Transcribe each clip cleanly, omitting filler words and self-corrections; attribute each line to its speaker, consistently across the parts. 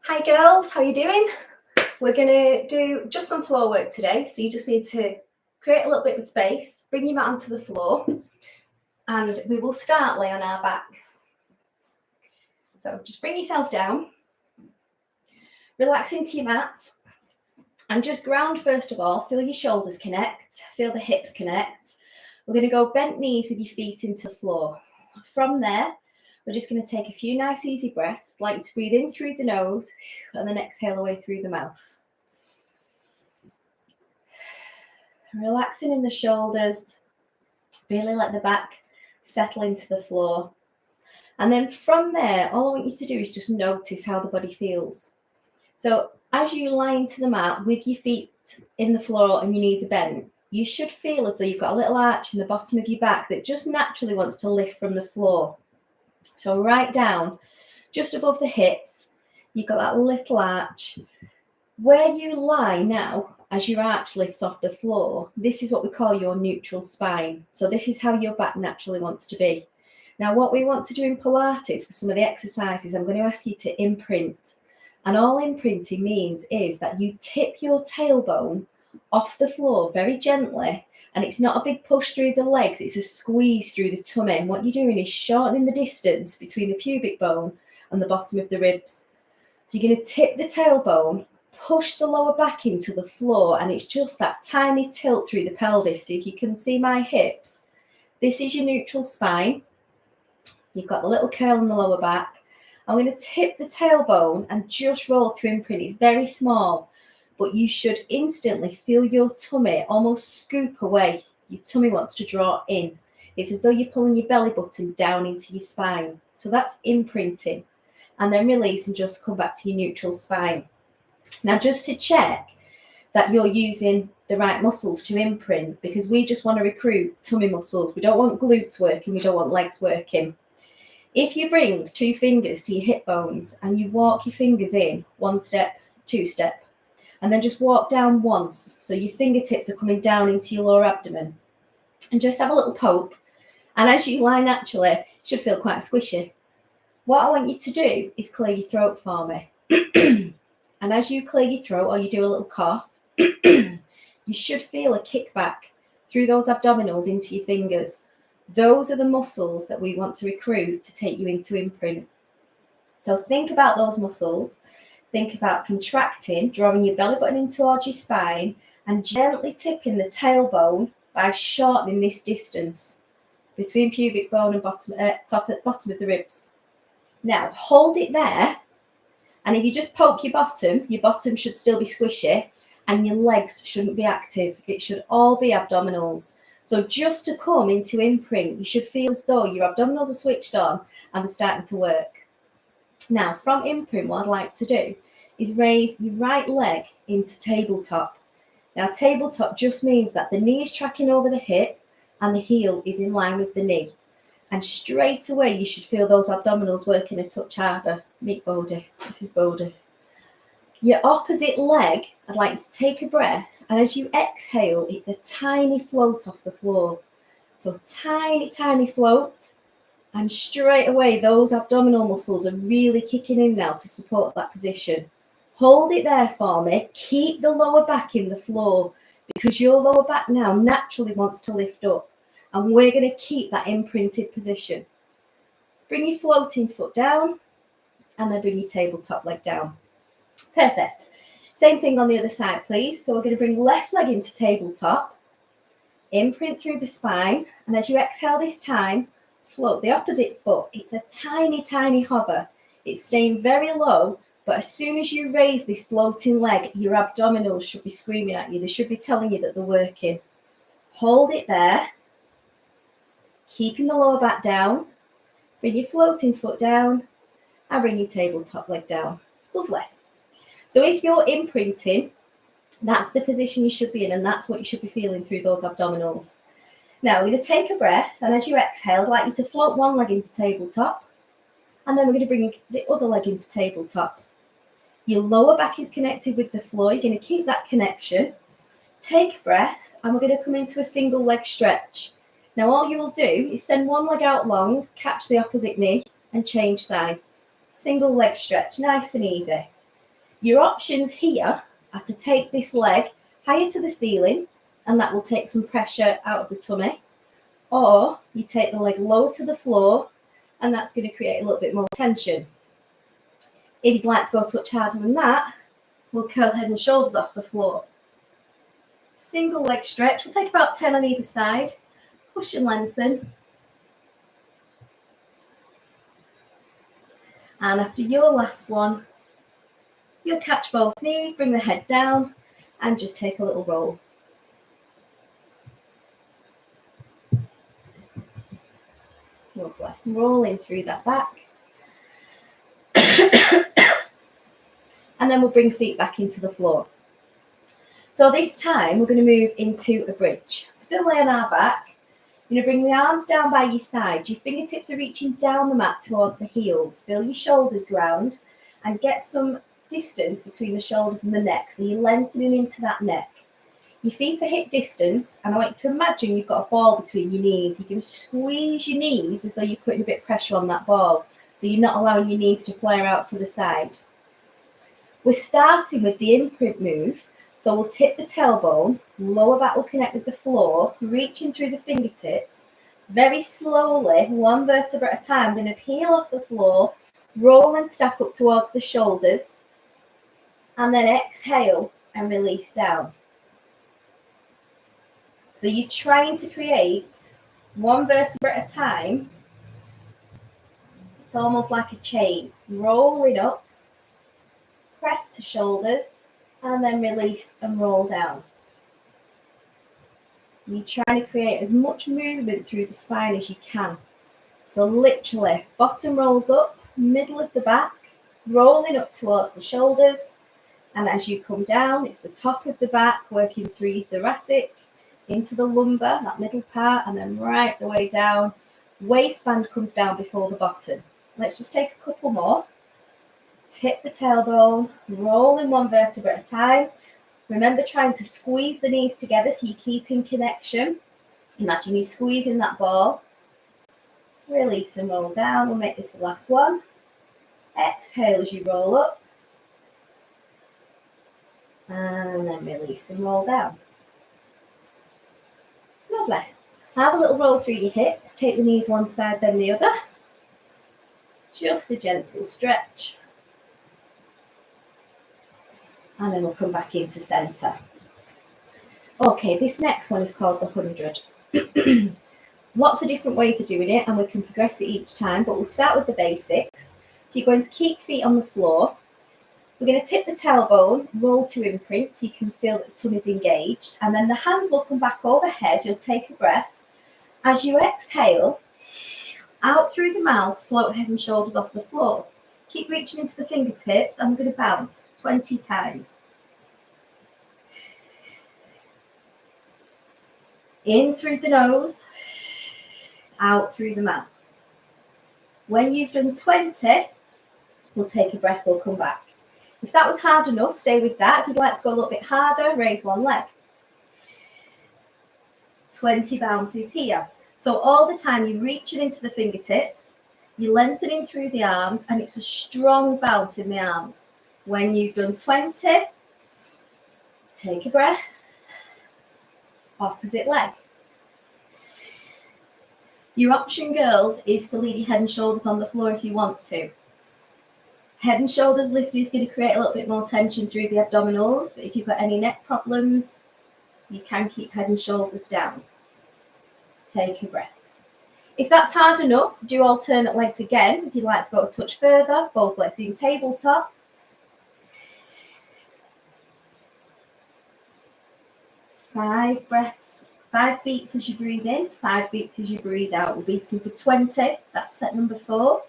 Speaker 1: Hi girls, how are you doing? We're going to do just some floor work today. So you just need to create a little bit of space, bring your mat onto the floor, and we will start lay on our back. So just bring yourself down, relax into your mat, and just ground first of all. Feel your shoulders connect, feel the hips connect. We're going to go bent knees with your feet into the floor. From there, we're just going to take a few nice easy breaths, like to breathe in through the nose and then exhale away through the mouth. Relaxing in the shoulders, really let the back settle into the floor. And then from there, all I want you to do is just notice how the body feels. So as you lie into the mat with your feet in the floor and your knees are bent, you should feel as though you've got a little arch in the bottom of your back that just naturally wants to lift from the floor. So right down, just above the hips, you've got that little arch. Where you lie now, as your arch lifts off the floor, this is what we call your neutral spine. So this is how your back naturally wants to be. Now, what we want to do in Pilates for some of the exercises, I'm going to ask you to imprint. And all imprinting means is that you tip your tailbone off the floor very gently, and it's not a big push through the legs, it's a squeeze through the tummy. And what you're doing is shortening the distance between the pubic bone and the bottom of the ribs. So you're going to tip the tailbone, push the lower back into the floor, and it's just that tiny tilt through the pelvis. So if you can see my hips, this is your neutral spine. You've got the little curl in the lower back. I'm going to tip the tailbone and just roll to imprint. It's very small, but you should instantly feel your tummy almost scoop away. Your tummy wants to draw in. It's as though you're pulling your belly button down into your spine. So that's imprinting. And then release and just come back to your neutral spine. Now, just to check that you're using the right muscles to imprint, because we just want to recruit tummy muscles. We don't want glutes working, we don't want legs working. If you bring 2 fingers to your hip bones and you walk your fingers in 1 step, 2 step, and then just walk down once, so your fingertips are coming down into your lower abdomen, and just have a little poke. And as you lie naturally, it should feel quite squishy. What I want you to do is clear your throat for me. And as you clear your throat or you do a little cough, you should feel a kickback through those abdominals into your fingers. Those are the muscles that we want to recruit to take you into imprint. So think about those muscles. Think about contracting, drawing your belly button in towards your spine, and gently tipping the tailbone by shortening this distance between pubic bone and bottom of the ribs. Now hold it there. And if you just poke your bottom should still be squishy, and your legs shouldn't be active. It should all be abdominals. So just to come into imprint, you should feel as though your abdominals are switched on and they're starting to work. Now, from imprint, what I'd like to do is raise your right leg into tabletop. Now, tabletop just means that the knee is tracking over the hip and the heel is in line with the knee. And straight away, you should feel those abdominals working a touch harder. Meet Bodhi. This is Bodhi. Your opposite leg, I'd like you to take a breath. And as you exhale, it's a tiny float off the floor. So tiny, tiny float. And straight away, those abdominal muscles are really kicking in now to support that position. Hold it there for me. Keep the lower back in the floor, because your lower back now naturally wants to lift up. And we're going to keep that imprinted position. Bring your floating foot down, and then bring your tabletop leg down. Perfect. Same thing on the other side, please. So we're going to bring left leg into tabletop, imprint through the spine, and as you exhale this time, float the opposite foot. It's a tiny, tiny hover. It's staying very low, but as soon as you raise this floating leg, your abdominals should be screaming at you. They should be telling you that they're working. Hold it there. Keeping the lower back down, bring your floating foot down, and bring your tabletop leg down. Lovely. So if you're imprinting, that's the position you should be in, and that's what you should be feeling through those abdominals. Now we're going to take a breath, and as you exhale, I'd like you to float one leg into tabletop, and then we're going to bring the other leg into tabletop. Your lower back is connected with the floor. You're going to keep that connection. Take a breath, and we're going to come into a single leg stretch. Now all you will do is send one leg out long, catch the opposite knee, and change sides. Single leg stretch, nice and easy. Your options here are to take this leg higher to the ceiling, and that will take some pressure out of the tummy, or you take the leg lower to the floor, and that's going to create a little bit more tension. If you'd like to go a touch harder than that, we'll curl head and shoulders off the floor. Single leg stretch, we'll take about 10 on either side, push and lengthen. And after your last one, you'll catch both knees, bring the head down, and just take a little roll. Lovely. Rolling through that back. And then we'll bring feet back into the floor. So this time we're going to move into a bridge. Still lay on our back. You're going to bring the arms down by your side. Your fingertips are reaching down the mat towards the heels. Feel your shoulders ground and get some distance between the shoulders and the neck. So you're lengthening into that neck. Your feet are hip distance, and I want you to imagine you've got a ball between your knees. You're going to squeeze your knees as though you're putting a bit of pressure on that ball. So you're not allowing your knees to flare out to the side. We're starting with the imprint move. So we'll tip the tailbone, lower back will connect with the floor, reaching through the fingertips. Very slowly, one vertebra at a time, I'm going to peel off the floor, roll and stack up towards the shoulders, and then exhale and release down. So you're trying to create one vertebra at a time. It's almost like a chain. Rolling up, press to shoulders, and then release and roll down. You're trying to create as much movement through the spine as you can. So literally, bottom rolls up, middle of the back, rolling up towards the shoulders. And as you come down, it's the top of the back, working through your thoracic, into the lumbar, that middle part, and then right the way down. Waistband comes down before the bottom. Let's just take a couple more. Tip the tailbone, roll in one vertebra at a time. Remember trying to squeeze the knees together so you keep in connection. Imagine you squeezing that ball. Release and roll down. We'll make this the last one. Exhale as you roll up. And then release and roll down. Lovely. Have a little roll through your hips. Take the knees one side, then the other. Just a gentle stretch. And then we'll come back into centre. Okay, this next one is called the 100. Lots of different ways of doing it, and we can progress it each time, but we'll start with the basics. So you're going to keep feet on the floor. We're going to tip the tailbone, roll to imprint so you can feel that the tummy's engaged, and then the hands will come back overhead. You'll take a breath. As you exhale, out through the mouth, float head and shoulders off the floor. Keep reaching into the fingertips. I'm going to bounce 20 times. In through the nose, out through the mouth. When you've done 20, we'll take a breath, we'll come back. If that was hard enough, stay with that. If you'd like to go a little bit harder, raise one leg. 20 bounces here. So all the time you're reaching into the fingertips, you're lengthening through the arms, and it's a strong bounce in the arms. When you've done 20, take a breath. Opposite leg. Your option, girls, is to leave your head and shoulders on the floor if you want to. Head and shoulders lifting is going to create a little bit more tension through the abdominals, but if you've got any neck problems, you can keep head and shoulders down. Take a breath. If that's hard enough, do alternate legs again. If you'd like to go a touch further, both legs in tabletop. Five breaths, 5 beats as you breathe in, 5 beats as you breathe out. We're beating for 20. That's set number 4.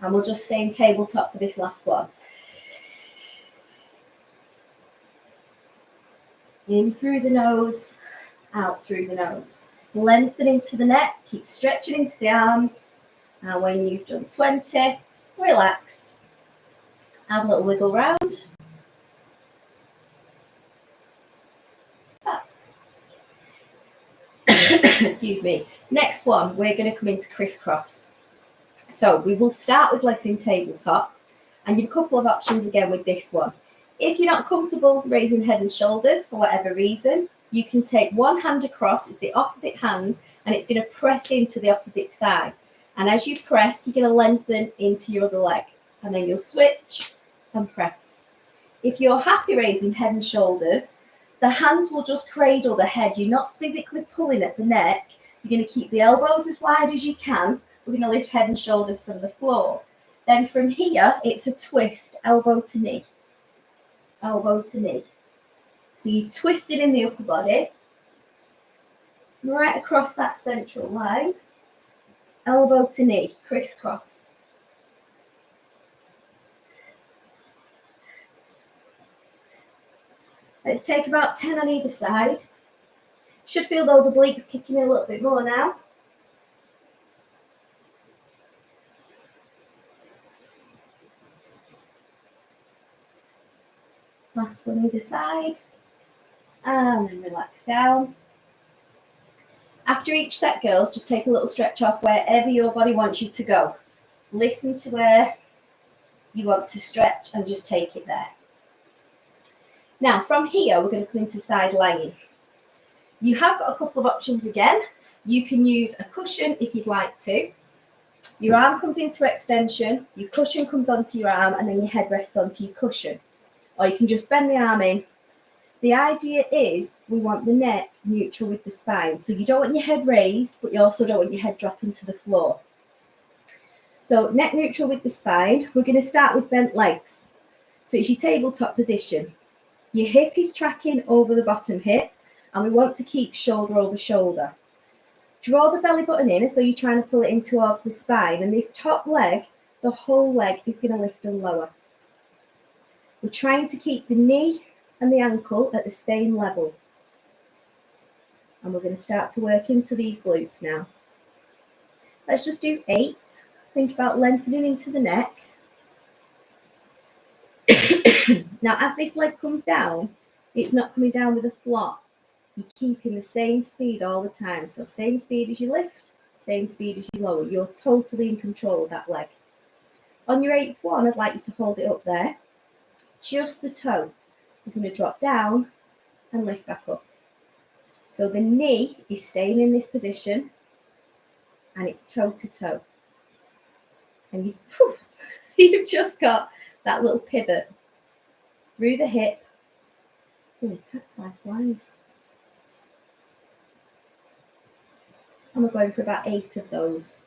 Speaker 1: And we'll just stay in tabletop for this last one. In through the nose, out through the nose. Lengthen into the neck, keep stretching into the arms. And when you've done 20, relax. Have a little wiggle round. Excuse me. Next one, we're going to come into crisscross. So we will start with legs in tabletop, And you've a couple of options again with this one. If you're not comfortable raising head and shoulders for whatever reason, you can take one hand across, it's the opposite hand, and it's going to press into the opposite thigh. And as you press, you're going to lengthen into your other leg. And then you'll switch and press. If you're happy raising head and shoulders, the hands will just cradle the head. You're not physically pulling at the neck. You're going to keep the elbows as wide as you can. We're going to lift head and shoulders from the floor. Then from here, it's a twist, elbow to knee. Elbow to knee. So you twist it in the upper body, right across that central line, elbow to knee, crisscross. Let's take about 10 on either side. Should feel those obliques kicking in a little bit more now. Last one either side. And then relax down. After each set, girls, just take a little stretch off wherever your body wants you to go. Listen to where you want to stretch and just take it there. Now, from here, we're going to come into side lying. You have got a couple of options again. You can use a cushion if you'd like to. Your arm comes into extension, your cushion comes onto your arm, and then your head rests onto your cushion. Or you can just bend the arm in. The idea is we want the neck neutral with the spine. So you don't want your head raised, but you also don't want your head dropping to the floor. So neck neutral with the spine. We're going to start with bent legs. So it's your tabletop position. Your hip is tracking over the bottom hip, and we want to keep shoulder over shoulder. Draw the belly button in, so you're trying to pull it in towards the spine, and this top leg, the whole leg is going to lift and lower. We're trying to keep the knee and the ankle at the same level. And we're going to start to work into these glutes now. Let's just do 8. Think about lengthening into the neck. Now, as this leg comes down, it's not coming down with a flop. You're keeping the same speed all the time. So same speed as you lift, same speed as you lower. You're totally in control of that leg. On your 8th one, I'd like you to hold it up there. Just the toe is going to drop down and lift back up. So the knee is staying in this position and it's toe to toe. And you've just got that little pivot through the hip. Oh, tax life wise. And we're going for about 8 of those.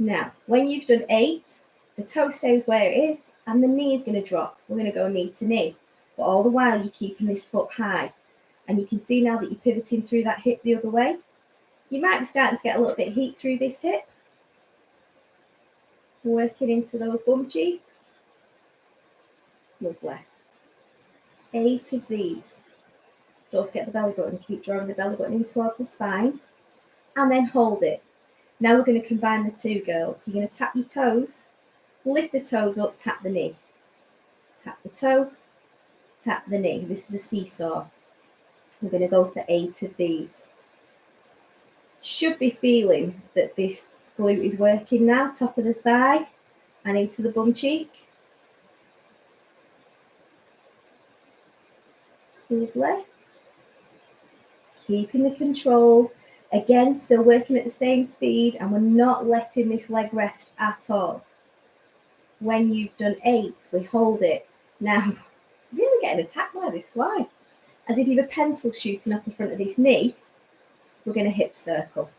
Speaker 1: Now, when you've done 8, the toe stays where it is and the knee is going to drop. We're going to go knee to knee. But all the while, you're keeping this foot high. And you can see now that you're pivoting through that hip the other way. You might be starting to get a little bit of heat through this hip. Working into those bum cheeks. Lovely. 8 of these. Don't forget the belly button. Keep drawing the belly button in towards the spine. And then hold it. Now we're going to combine the two, girls. So you're going to tap your toes, lift the toes up, tap the knee. Tap the toe, tap the knee. This is a seesaw. I'm going to go for 8 of these. Should be feeling that this glute is working now, top of the thigh and into the bum cheek. Lovely. Keeping the control. Again, still working at the same speed, and we're not letting this leg rest at all. When you've done 8, we hold it. Now, really getting attacked by this fly. As if you have a pencil shooting off the front of this knee, we're going to hip circle.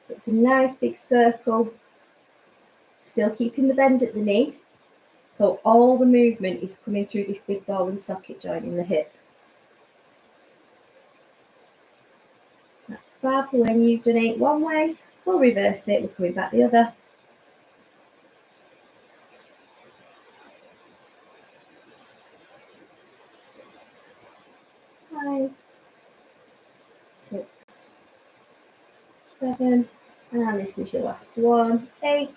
Speaker 1: So it's a nice big circle, still keeping the bend at the knee. So all the movement is coming through this big ball and socket joint in the hip. That's fab. When you've done 8 one way, we'll reverse it. We're coming back the other. Five, 6, 7, and this is your last one. 8.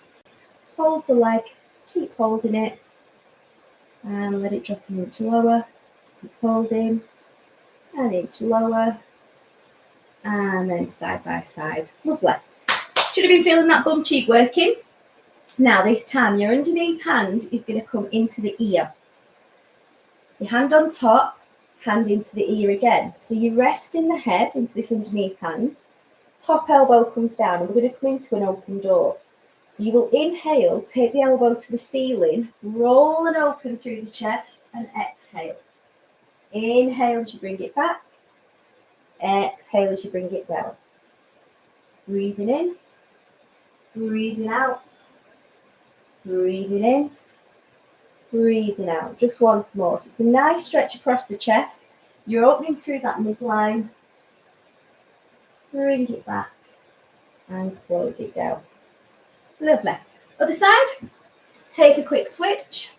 Speaker 1: Hold the leg, keep holding it, and let it drop an inch lower. Keep holding, an inch lower, and then side by side. Lovely. Should have been feeling that bum cheek working. Now this time your underneath hand is going to come into the ear. Your hand on top, hand into the ear again. So you rest in the head into this underneath hand. Top elbow comes down and we're going to come into an open door. So you will inhale, take the elbow to the ceiling, roll and open through the chest and exhale. Inhale as you bring it back. Exhale as you bring it down. Breathing in, breathing out, breathing in, breathing out. Just once more. So it's a nice stretch across the chest. You're opening through that midline. Bring it back and close it down. Lovely. Other side. Take a quick switch.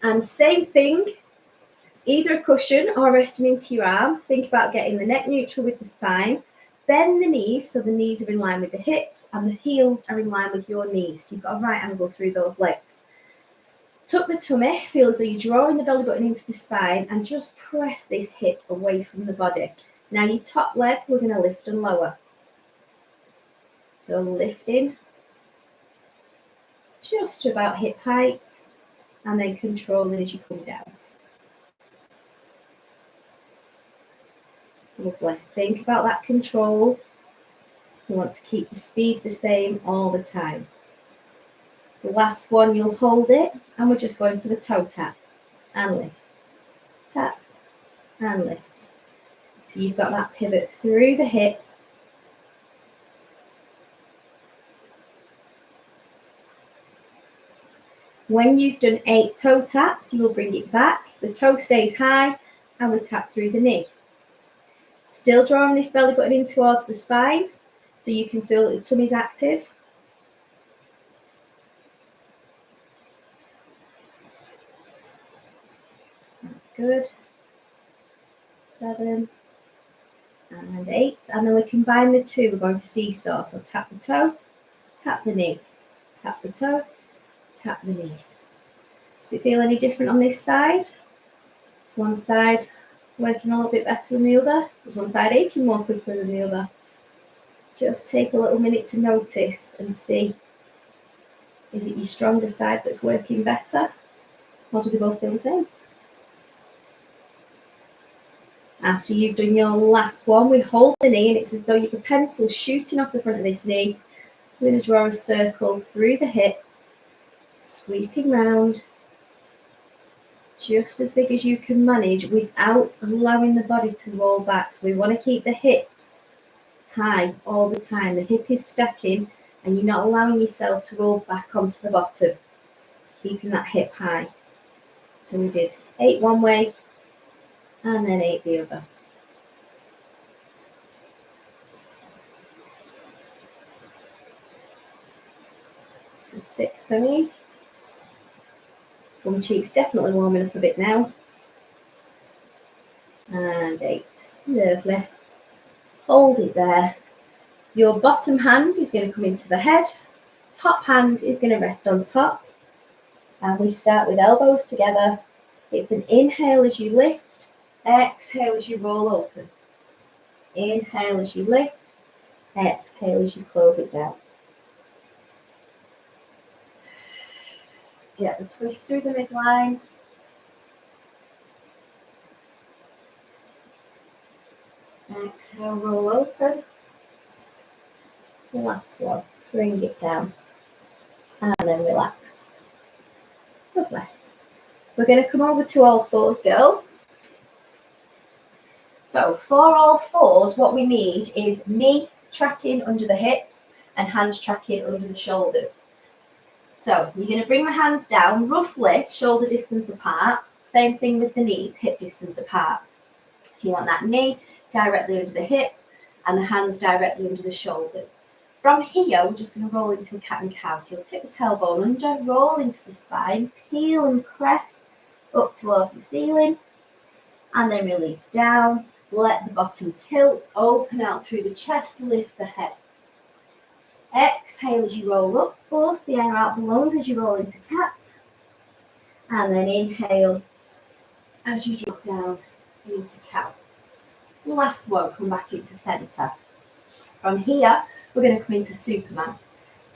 Speaker 1: And same thing. Either a cushion or resting into your arm. Think about getting the neck neutral with the spine. Bend the knees so the knees are in line with the hips and the heels are in line with your knees. So you've got a right angle through those legs. Tuck the tummy, feel as though you're drawing the belly button into the spine and just press this hip away from the body. Now your top leg, we're going to lift and lower. So lifting just to about hip height and then controlling as you come down. Lovely. Think about that control. You want to keep the speed the same all the time. The last one, you'll hold it, and we're just going for the toe tap and lift, tap and lift. So you've got that pivot through the hip. When you've done 8 toe taps, you will bring it back. The toe stays high, and we tap through the knee. Still drawing this belly button in towards the spine so you can feel that the tummy's active. That's good. 7 and 8. And then we combine the two. We're going for seesaw. So tap the toe, tap the knee, tap the toe, tap the knee. Does it feel any different on this side? Is one side working a little bit better than the other? Is one side aching more quickly than the other? Just take a little minute to notice and see, is it your stronger side that's working better? Or do they both feel the same? After you've done your last one, we hold the knee and it's as though you've a pencil shooting off the front of this knee. We're going to draw a circle through the hip, sweeping round, just as big as you can manage without allowing the body to roll back. So we want to keep the hips high all the time. The hip is stacking and you're not allowing yourself to roll back onto the bottom, keeping that hip high. So we did 8 one way and then 8 the other. So 6 for me. Bum cheek's definitely warming up a bit now. And 8. Lovely. Hold it there. Your bottom hand is going to come into the head. Top hand is going to rest on top. And we start with elbows together. It's an inhale as you lift. Exhale as you roll open. Inhale as you lift. Exhale as you close it down. Get the twist through the midline. Exhale, roll open. The last one, bring it down. And then relax. Lovely. We're going to come over to all fours, girls. So for all fours, what we need is knee tracking under the hips and hands tracking under the shoulders. So you're going to bring the hands down roughly shoulder distance apart. Same thing with the knees, hip distance apart. So you want that knee directly under the hip and the hands directly under the shoulders. From here, we're just going to roll into a cat and cow. So you'll tip the tailbone under, roll into the spine, peel and press up towards the ceiling, and then release down. Let the bottom tilt, open out through the chest, lift the head. Exhale as you roll up, force the air out the lungs as you roll into cat. And then inhale as you drop down into cow. Last one, come back into centre. From here, we're going to come into Superman.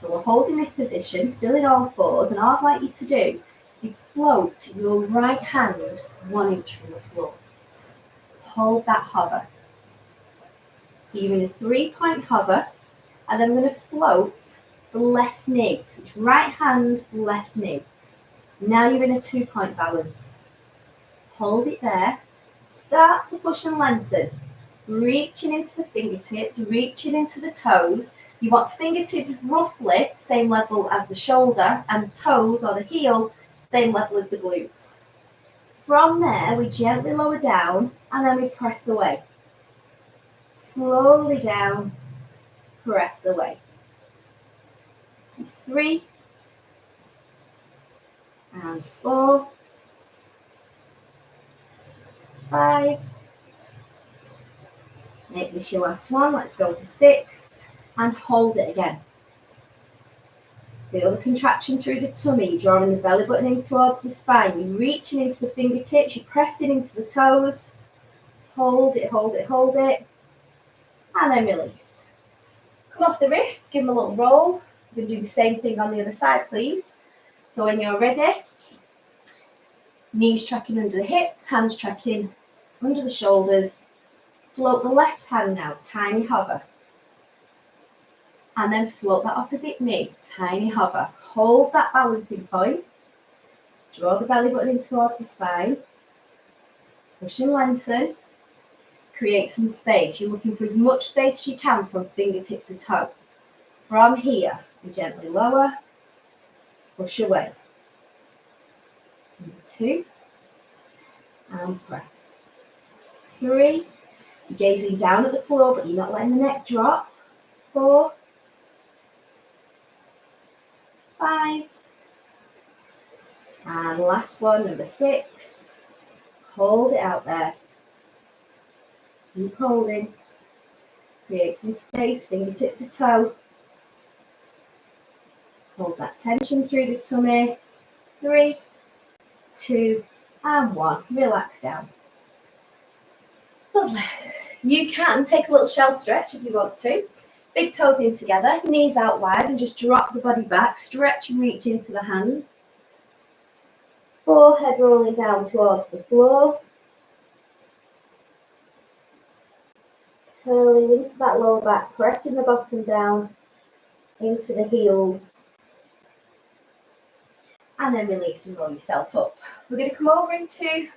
Speaker 1: So we're holding this position, still in all fours, and all I'd like you to do is float your right hand 1 inch from the floor. Hold that hover. So you're in a 3-point hover, and then I'm going to float the left knee. So it's right hand, left knee. Now you're in a 2-point balance. Hold it there. Start to push and lengthen. Reaching into the fingertips, reaching into the toes. You want fingertips roughly same level as the shoulder, and toes or the heel same level as the glutes. From there, we gently lower down and then we press away. Slowly down, press away. This is 3 and 4, 5. Make this your last one. Let's go for 6 and hold it again. Feel the contraction through the tummy. You're drawing the belly button in towards the spine. You're reaching into the fingertips. You're pressing into the toes. Hold it, hold it, hold it. And then release. Come off the wrists. Give them a little roll. We're going to do the same thing on the other side, please. So when you're ready, knees tracking under the hips, hands tracking under the shoulders. Float the left hand now, tiny hover. And then float that opposite knee, tiny hover. Hold that balancing point. Draw the belly button in towards the spine. Push and lengthen. Create some space. You're looking for as much space as you can from fingertip to toe. From here, you gently lower. Push away. 2. And press. 3. You're gazing down at the floor, but you're not letting the neck drop. 4. 5. And last one, number 6. Hold it out there. Keep holding. Create some space, fingertip to toe. Hold that tension through the tummy. 3, 2, and 1. Relax down. Lovely. You can take a little shell stretch if you want to. Big toes in together, knees out wide, and just drop the body back. Stretch and reach into the hands. Forehead rolling down towards the floor. Curling into that lower back, pressing the bottom down into the heels. And then release and roll yourself up. We're going to come over into,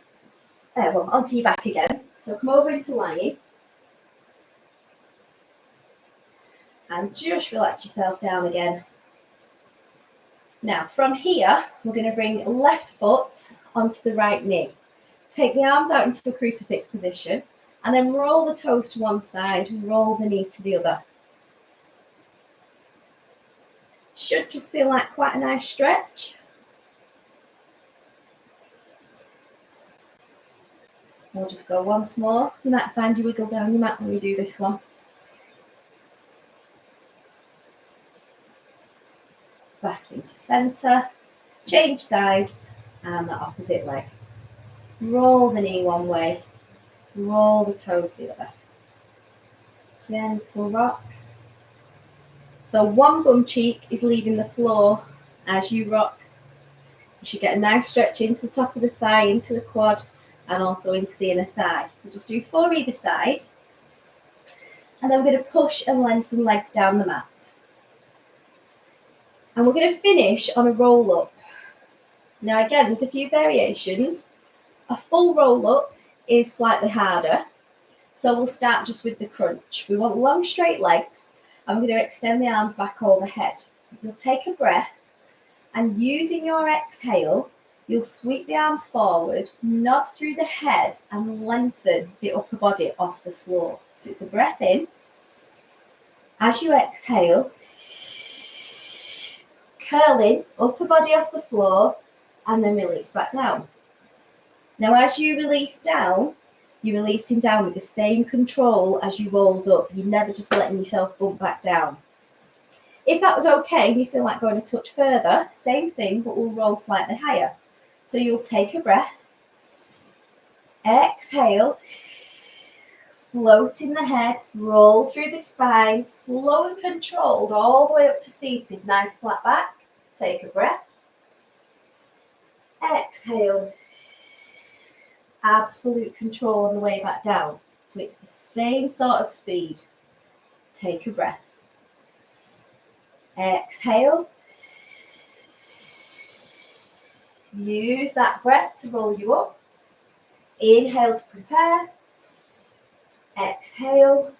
Speaker 1: onto your back again. So come over into lying. And just relax yourself down again. Now from here, we're going to bring left foot onto the right knee. Take the arms out into a crucifix position and then roll the toes to one side, roll the knee to the other. Should just feel like quite a nice stretch. We'll just go once more. You might find you wiggle down your mat when we do this one. Back into centre, change sides, and the opposite leg. Roll the knee one way, roll the toes the other. Gentle rock. So one bum cheek is leaving the floor as you rock. You should get a nice stretch into the top of the thigh, into the quad, and also into the inner thigh. We'll just do 4 either side. And then we're going to push and lengthen legs down the mat. And we're going to finish on a roll up. Now again, there's a few variations. A full roll up is slightly harder. So we'll start just with the crunch. We want long straight legs, and we're going to extend the arms back overhead. You'll take a breath, and using your exhale, you'll sweep the arms forward, nod through the head, and lengthen the upper body off the floor. So it's a breath in. As you exhale, curling upper body off the floor, and then release back down. Now as you release down, you're releasing down with the same control as you rolled up. You're never just letting yourself bump back down. If that was okay and you feel like going a touch further, same thing, but we'll roll slightly higher. So you'll take a breath, exhale, Floating the head, roll through the spine, slow and controlled, all the way up to seated, nice flat back. Take a breath. Exhale. Absolute control on the way back down. So it's the same sort of speed. Take a breath. Exhale. Use that breath to roll you up. Inhale to prepare. Exhale.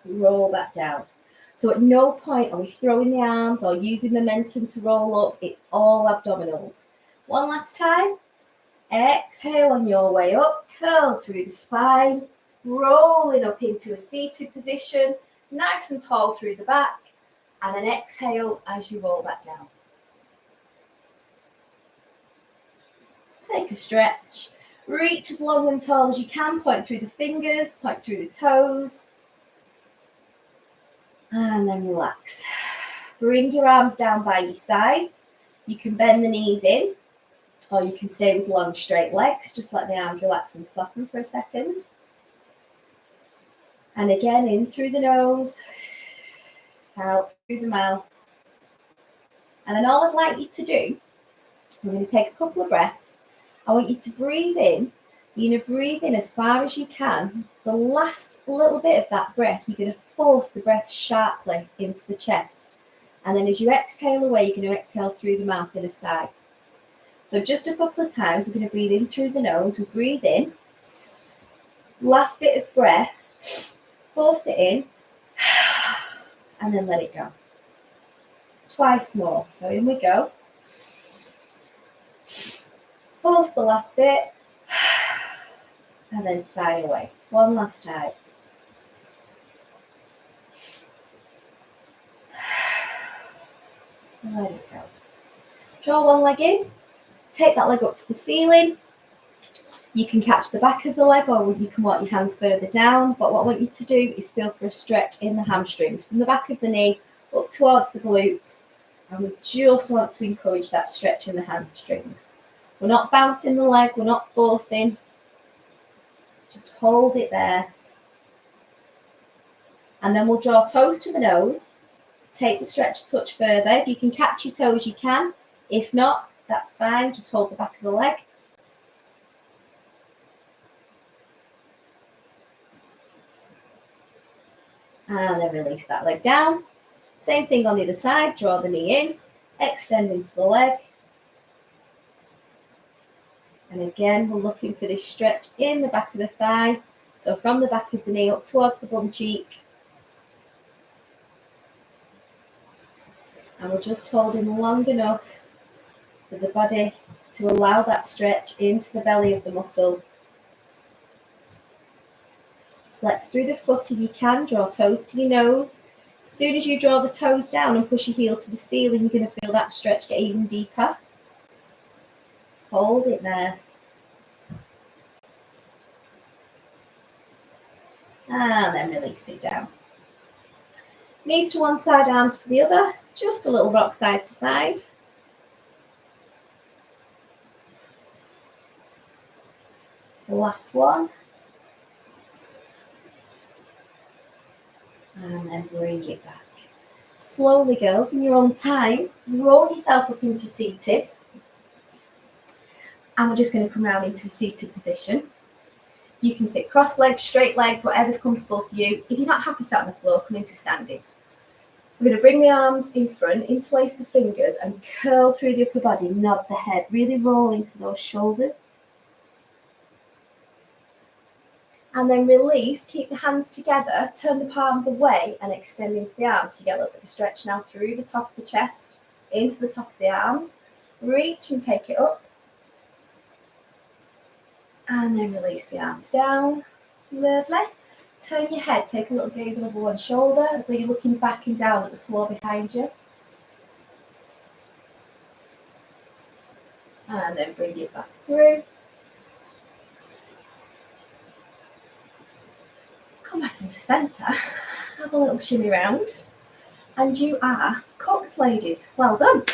Speaker 1: Roll back down. So at no point are we throwing the arms or using momentum to roll up. It's all abdominals. One last time. Exhale on your way up. Curl through the spine. Rolling up into a seated position. Nice and tall through the back. And then exhale as you roll back down. Take a stretch. Reach as long and tall as you can. Point through the fingers. Point through the toes. And then relax. Bring your arms down by your sides. You can bend the knees in, or you can stay with long straight legs. Just let the arms relax and soften for a second. And again, in through the nose, out through the mouth. And then all I'd like you to do, we're going to take a couple of breaths. I want you to breathe in. You're going to breathe in as far as you can. The last little bit of that breath, you're going to force the breath sharply into the chest. And then as you exhale away, you're going to exhale through the mouth in a sigh. So just a couple of times, we're going to breathe in through the nose. We breathe in. Last bit of breath. Force it in. And then let it go. Twice more. So in we go. Force the last bit. And then sigh away. One last time. Let it go. Draw one leg in. Take that leg up to the ceiling. You can catch the back of the leg, or you can walk your hands further down. But what I want you to do is feel for a stretch in the hamstrings from the back of the knee up towards the glutes. And we just want to encourage that stretch in the hamstrings. We're not bouncing the leg. We're not forcing. Just hold it there. And then we'll draw toes to the nose. Take the stretch a touch further. If you can catch your toes, you can. If not, that's fine. Just hold the back of the leg. And then release that leg down. Same thing on the other side. Draw the knee in. Extend into the leg. And again, we're looking for this stretch in the back of the thigh. So from the back of the knee up towards the bum cheek. And we're just holding long enough for the body to allow that stretch into the belly of the muscle. Flex through the foot if you can. Draw toes to your nose. As soon as you draw the toes down and push your heel to the ceiling, you're going to feel that stretch get even deeper. Hold it there. And then release it down. Knees to one side, arms to the other. Just a little rock side to side. Last one. And then bring it back. Slowly, girls, in your own time, roll yourself up into seated. And we're just going to come around into a seated position. You can sit cross-legged, straight legs, whatever's comfortable for you. If you're not happy sat on the floor, come into standing. We're going to bring the arms in front, interlace the fingers, and curl through the upper body, nod the head. Really roll into those shoulders. And then release, keep the hands together, turn the palms away and extend into the arms. So you get a little bit of stretch now through the top of the chest, into the top of the arms. Reach and take it up. And then release the arms down. Lovely. Turn your head, take a little gaze over one shoulder as though you're looking back and down at the floor behind you. And then bring it back through. Come back into centre, have a little shimmy round, and you are cooked, ladies. Well done.